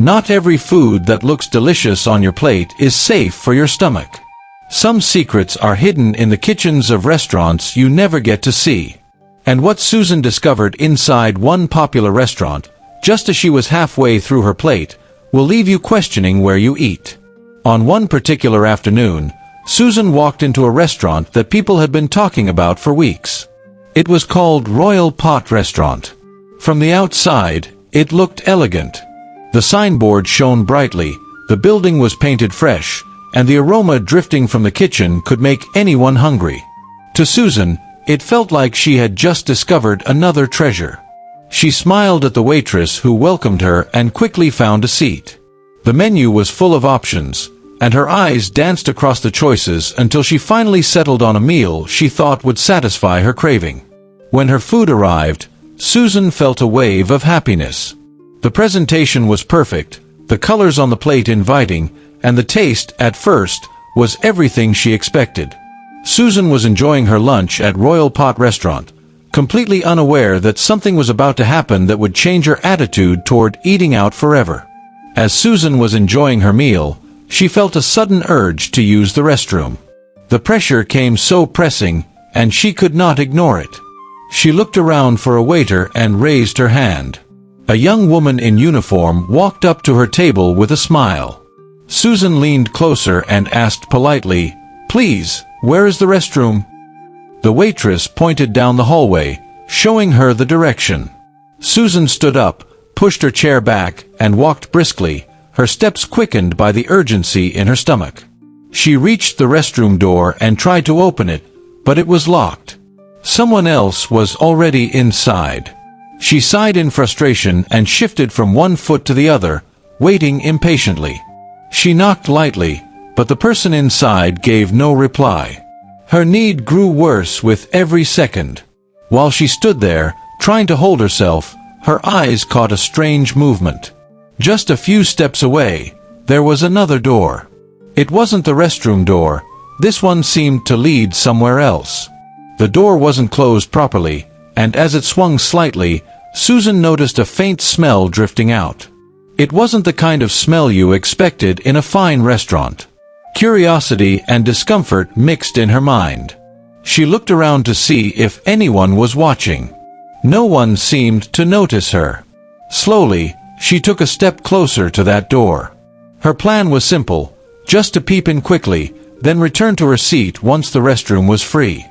Not every food that looks delicious on your plate is safe for your stomach. Some secrets are hidden in the kitchens of restaurants you never get to see. And what Susan discovered inside one popular restaurant, just as she was halfway through her plate, will leave you questioning where you eat. On one particular afternoon, Susan walked into a restaurant that people had been talking about for weeks. It was called Royal Pot Restaurant. From the outside, it looked elegant. The signboard shone brightly, the building was painted fresh, and the aroma drifting from the kitchen could make anyone hungry. To Susan, it felt like she had just discovered another treasure. She smiled at the waitress who welcomed her and quickly found a seat. The menu was full of options, and her eyes danced across the choices until she finally settled on a meal she thought would satisfy her craving. When her food arrived, Susan felt a wave of happiness. The presentation was perfect, the colors on the plate inviting, and the taste, at first, was everything she expected. Susan was enjoying her lunch at Royal Pot Restaurant, completely unaware that something was about to happen that would change her attitude toward eating out forever. As Susan was enjoying her meal, she felt a sudden urge to use the restroom. The pressure came so pressing, and she could not ignore it. She looked around for a waiter and raised her hand. A young woman in uniform walked up to her table with a smile. Susan leaned closer and asked politely, "Please, where is the restroom?" The waitress pointed down the hallway, showing her the direction. Susan stood up, pushed her chair back, and walked briskly, her steps quickened by the urgency in her stomach. She reached the restroom door and tried to open it, but it was locked. Someone else was already inside. She sighed in frustration and shifted from one foot to the other, waiting impatiently. She knocked lightly, but the person inside gave no reply. Her need grew worse with every second. While she stood there, trying to hold herself, her eyes caught a strange movement. Just a few steps away, there was another door. It wasn't the restroom door, this one seemed to lead somewhere else. The door wasn't closed properly, and as it swung slightly, Susan noticed a faint smell drifting out. It wasn't the kind of smell you expected in a fine restaurant. Curiosity and discomfort mixed in her mind. She looked around to see if anyone was watching. No one seemed to notice her. Slowly, she took a step closer to that door. Her plan was simple, just to peep in quickly, then return to her seat once the restroom was free.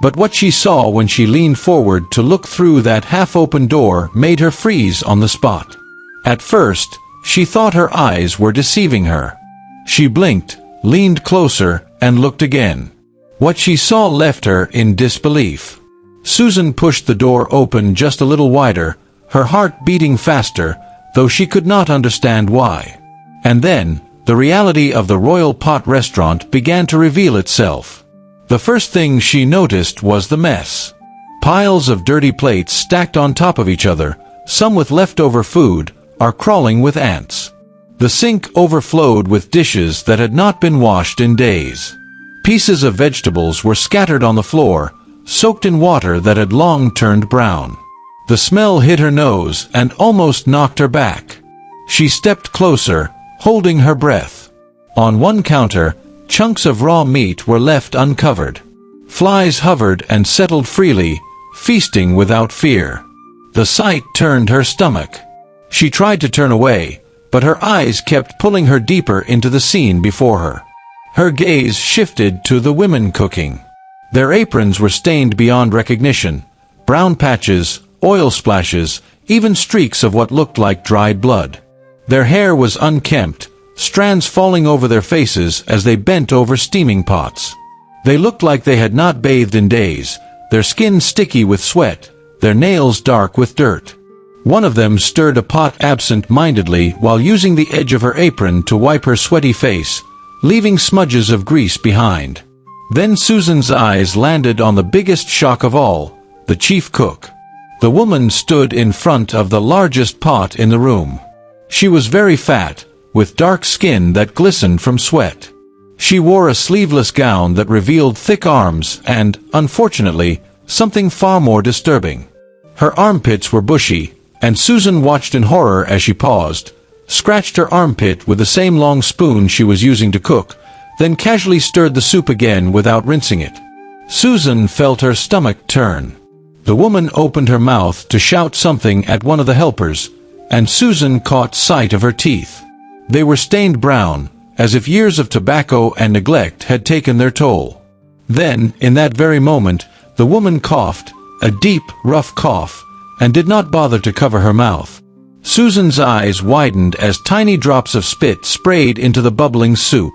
But what she saw when she leaned forward to look through that half-open door made her freeze on the spot. At first, she thought her eyes were deceiving her. She blinked, leaned closer, and looked again. What she saw left her in disbelief. Susan pushed the door open just a little wider, her heart beating faster, though she could not understand why. And then, the reality of the Royal Pot Restaurant began to reveal itself. The first thing she noticed was the mess. Piles of dirty plates stacked on top of each other, some with leftover food, are crawling with ants. The sink overflowed with dishes that had not been washed in days. Pieces of vegetables were scattered on the floor, soaked in water that had long turned brown. The smell hit her nose and almost knocked her back. She stepped closer, holding her breath. On one counter, chunks of raw meat were left uncovered. Flies hovered and settled freely, feasting without fear. The sight turned her stomach. She tried to turn away, but her eyes kept pulling her deeper into the scene before her. Her gaze shifted to the women cooking. Their aprons were stained beyond recognition. Brown patches, oil splashes, even streaks of what looked like dried blood. Their hair was unkempt, strands falling over their faces as they bent over steaming pots. They looked like they had not bathed in days, their skin sticky with sweat, their nails dark with dirt. One of them stirred a pot absent-mindedly while using the edge of her apron to wipe her sweaty face, leaving smudges of grease behind. Then Susan's eyes landed on the biggest shock of all, the chief cook. The woman stood in front of the largest pot in the room. She was very fat, with dark skin that glistened from sweat. She wore a sleeveless gown that revealed thick arms and, unfortunately, something far more disturbing. Her armpits were bushy, and Susan watched in horror as she paused, scratched her armpit with the same long spoon she was using to cook, then casually stirred the soup again without rinsing it. Susan felt her stomach turn. The woman opened her mouth to shout something at one of the helpers, and Susan caught sight of her teeth. They were stained brown, as if years of tobacco and neglect had taken their toll. Then, in that very moment, the woman coughed, a deep, rough cough, and did not bother to cover her mouth. Susan's eyes widened as tiny drops of spit sprayed into the bubbling soup.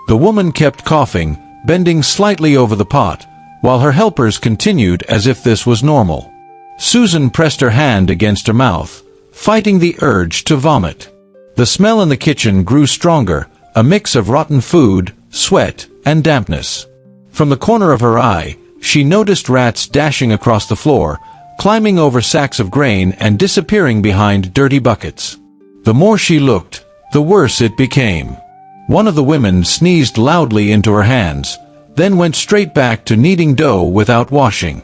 The woman kept coughing, bending slightly over the pot, while her helpers continued as if this was normal. Susan pressed her hand against her mouth, fighting the urge to vomit. The smell in the kitchen grew stronger, a mix of rotten food, sweat, and dampness. From the corner of her eye, she noticed rats dashing across the floor, climbing over sacks of grain and disappearing behind dirty buckets. The more she looked, the worse it became. One of the women sneezed loudly into her hands, then went straight back to kneading dough without washing.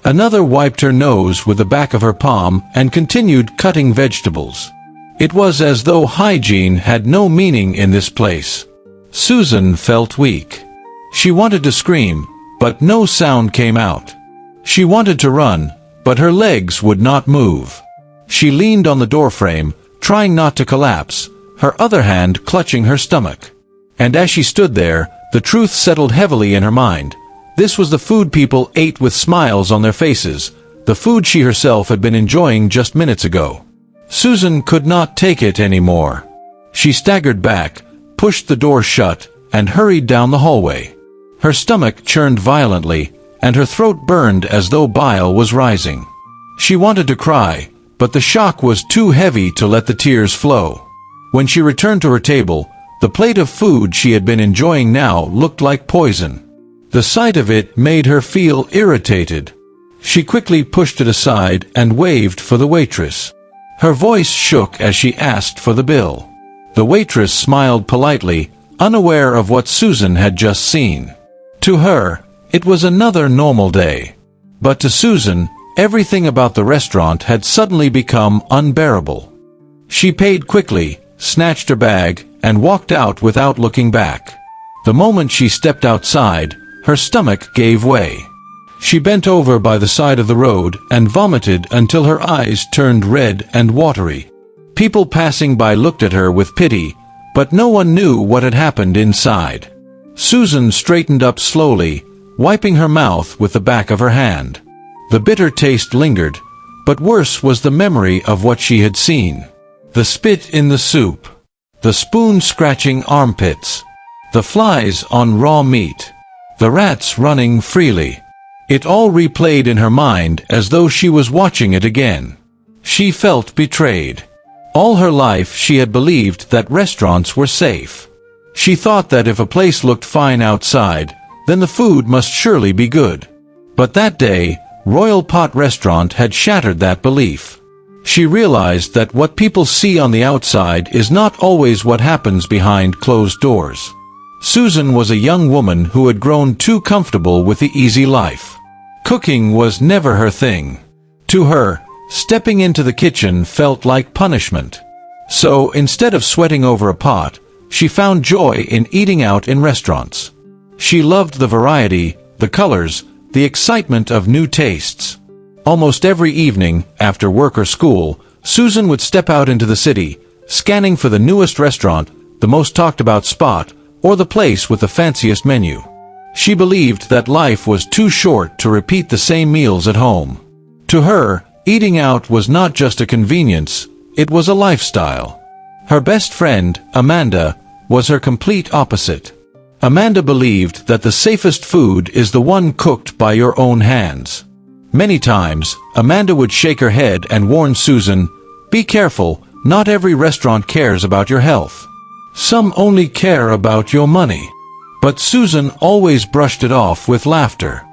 Another wiped her nose with the back of her palm and continued cutting vegetables. It was as though hygiene had no meaning in this place. Susan felt weak. She wanted to scream, but no sound came out. She wanted to run, but her legs would not move. She leaned on the doorframe, trying not to collapse, her other hand clutching her stomach. And as she stood there, the truth settled heavily in her mind. This was the food people ate with smiles on their faces, the food she herself had been enjoying just minutes ago. Susan could not take it anymore. She staggered back, pushed the door shut, and hurried down the hallway. Her stomach churned violently, and her throat burned as though bile was rising. She wanted to cry, but the shock was too heavy to let the tears flow. When she returned to her table, the plate of food she had been enjoying now looked like poison. The sight of it made her feel irritated. She quickly pushed it aside and waved for the waitress. Her voice shook as she asked for the bill. The waitress smiled politely, unaware of what Susan had just seen. To her, it was another normal day. But to Susan, everything about the restaurant had suddenly become unbearable. She paid quickly, snatched her bag, and walked out without looking back. The moment she stepped outside, her stomach gave way. She bent over by the side of the road and vomited until her eyes turned red and watery. People passing by looked at her with pity, but no one knew what had happened inside. Susan straightened up slowly, wiping her mouth with the back of her hand. The bitter taste lingered, but worse was the memory of what she had seen. The spit in the soup, the spoon scratching armpits, the flies on raw meat, the rats running freely. It all replayed in her mind as though she was watching it again. She felt betrayed. All her life she had believed that restaurants were safe. She thought that if a place looked fine outside, then the food must surely be good. But that day, Royal Pot Restaurant had shattered that belief. She realized that what people see on the outside is not always what happens behind closed doors. Susan was a young woman who had grown too comfortable with the easy life. Cooking was never her thing. To her, stepping into the kitchen felt like punishment. So, instead of sweating over a pot, she found joy in eating out in restaurants. She loved the variety, the colors, the excitement of new tastes. Almost every evening, after work or school, Susan would step out into the city, scanning for the newest restaurant, the most talked-about spot, or the place with the fanciest menu. She believed that life was too short to repeat the same meals at home. To her, eating out was not just a convenience, it was a lifestyle. Her best friend, Amanda, was her complete opposite. Amanda believed that the safest food is the one cooked by your own hands. Many times, Amanda would shake her head and warn Susan, "Be careful, not every restaurant cares about your health. Some only care about your money." But Susan always brushed it off with laughter.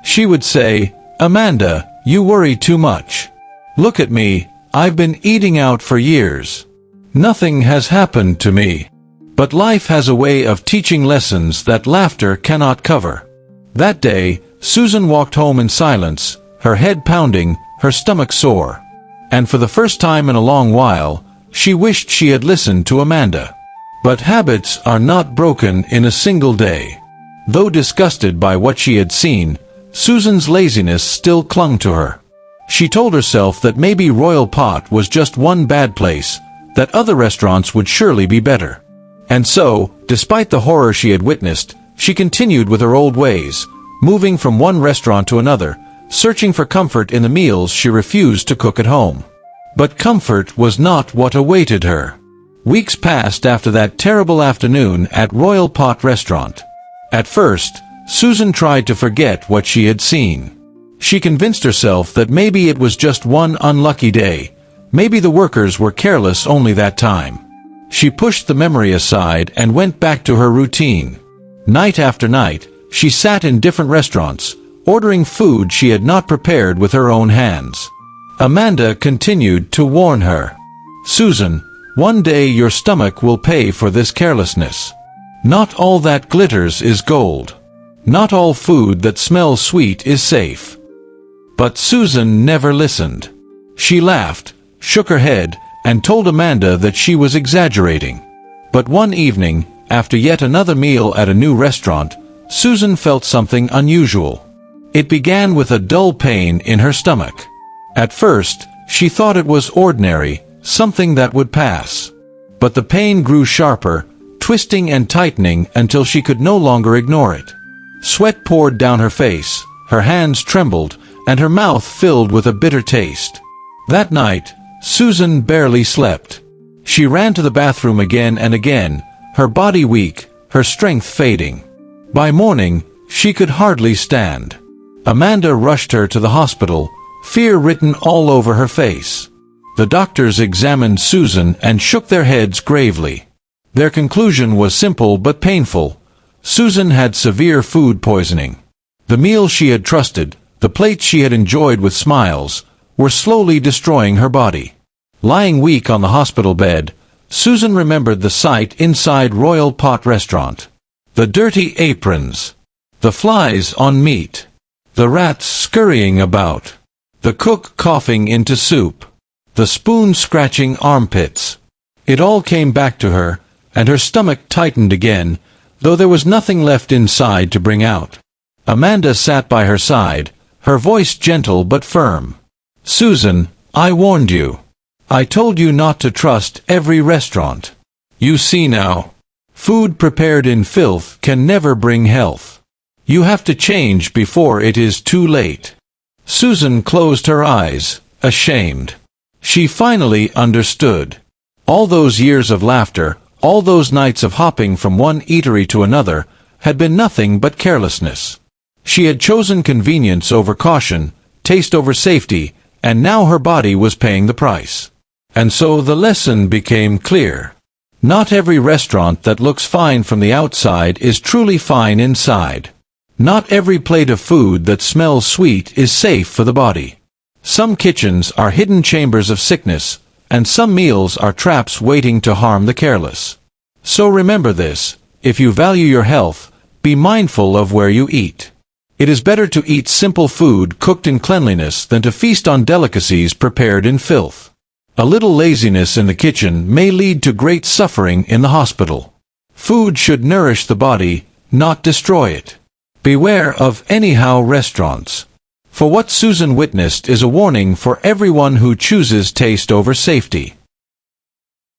She would say, "Amanda, you worry too much. Look at me, I've been eating out for years. Nothing has happened to me." But life has a way of teaching lessons that laughter cannot cover. That day, Susan walked home in silence, her head pounding, her stomach sore. And for the first time in a long while, She wished she had listened to Amanda. But habits are not broken in a single day. Though disgusted by what she had seen, Susan's laziness still clung to her. She told herself that maybe Royal Pot was just one bad place, that other restaurants would surely be better. And so, despite the horror she had witnessed, she continued with her old ways, moving from one restaurant to another, searching for comfort in the meals she refused to cook at home. But comfort was not what awaited her. Weeks passed after that terrible afternoon at Royal Pot restaurant. At first, Susan tried to forget what she had seen. She convinced herself that maybe it was just one unlucky day, maybe the workers were careless only that time. She pushed the memory aside and went back to her routine. Night after night, she sat in different restaurants, ordering food she had not prepared with her own hands. Amanda continued to warn her. "Susan, one day your stomach will pay for this carelessness. Not all that glitters is gold. Not all food that smells sweet is safe." But Susan never listened. She laughed, shook her head, and told Amanda that she was exaggerating. But one evening, after yet another meal at a new restaurant, Susan felt something unusual. It began with a dull pain in her stomach. At first, she thought it was ordinary, something that would pass. But the pain grew sharper, twisting and tightening until she could no longer ignore it. Sweat poured down her face, her hands trembled, and her mouth filled with a bitter taste. That night, Susan barely slept. She ran to the bathroom again and again, her body weak, her strength fading. By morning, she could hardly stand. Amanda rushed her to the hospital, fear written all over her face. The doctors examined Susan and shook their heads gravely. Their conclusion was simple but painful. Susan had severe food poisoning. The meals she had trusted, the plates she had enjoyed with smiles, were slowly destroying her body. Lying weak on the hospital bed, Susan remembered the sight inside Royal Pot restaurant. The dirty aprons, the flies on meat, the rats scurrying about, the cook coughing into soup, the spoon scratching armpits. It all came back to her, and her stomach tightened again, though there was nothing left inside to bring out. Amanda sat by her side, her voice gentle but firm. "Susan, I warned you. I told you not to trust every restaurant. You see now. Food prepared in filth can never bring health. You have to change before it is too late." Susan closed her eyes, ashamed. She finally understood. All those years of laughter, all those nights of hopping from one eatery to another, had been nothing but carelessness. She had chosen convenience over caution, taste over safety, and now her body was paying the price. And so the lesson became clear. Not every restaurant that looks fine from the outside is truly fine inside. Not every plate of food that smells sweet is safe for the body. Some kitchens are hidden chambers of sickness, and some meals are traps waiting to harm the careless. So remember this: if you value your health, be mindful of where you eat. It is better to eat simple food cooked in cleanliness than to feast on delicacies prepared in filth. A little laziness in the kitchen may lead to great suffering in the hospital. Food should nourish the body, not destroy it. Beware of anyhow restaurants. For what Susan witnessed is a warning for everyone who chooses taste over safety.